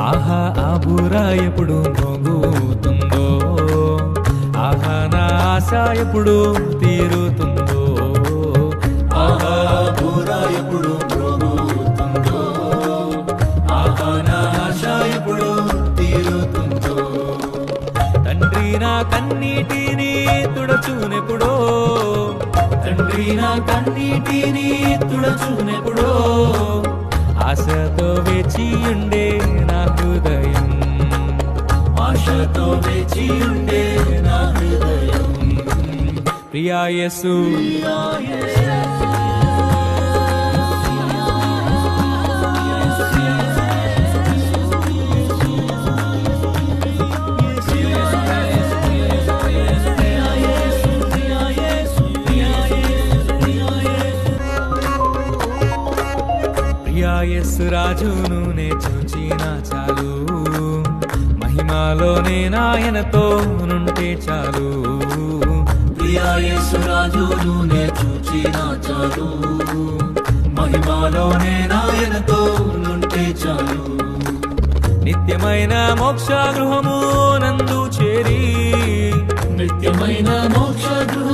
ఆహా ఆ బూర ఎప్పుడు మోగుతుందో, ఆహా నా ఆశ ఎప్పుడు తీరుతుందో, ఆహా ఆ బూర ఎప్పుడు మోగుతుందో, ఆహా నా ఆశ ఎప్పుడు తీరుతుందో. తండ్రి నా కన్నీటిని తుడచునెప్పుడో, తండ్రి నా కన్నీటిని తుడచునెప్పుడో, ఆశతో వేచియుండే నా హృదయం, ఆశతో వేచియుండే నా హృదయం. ప్రియా యేసు, యేసు రాజును నే చూచిన చాలు, మహిమలోనే నాయనతో నుంటే చాలు. ప్రియా యేసు రాజును నే చూచిన చాలు, మహిమలోనే నాయనతో నుంటే చాలు. నిత్యమైన మోక్ష గృహము నందు చేరి, నిత్యమైన మోక్ష గృహ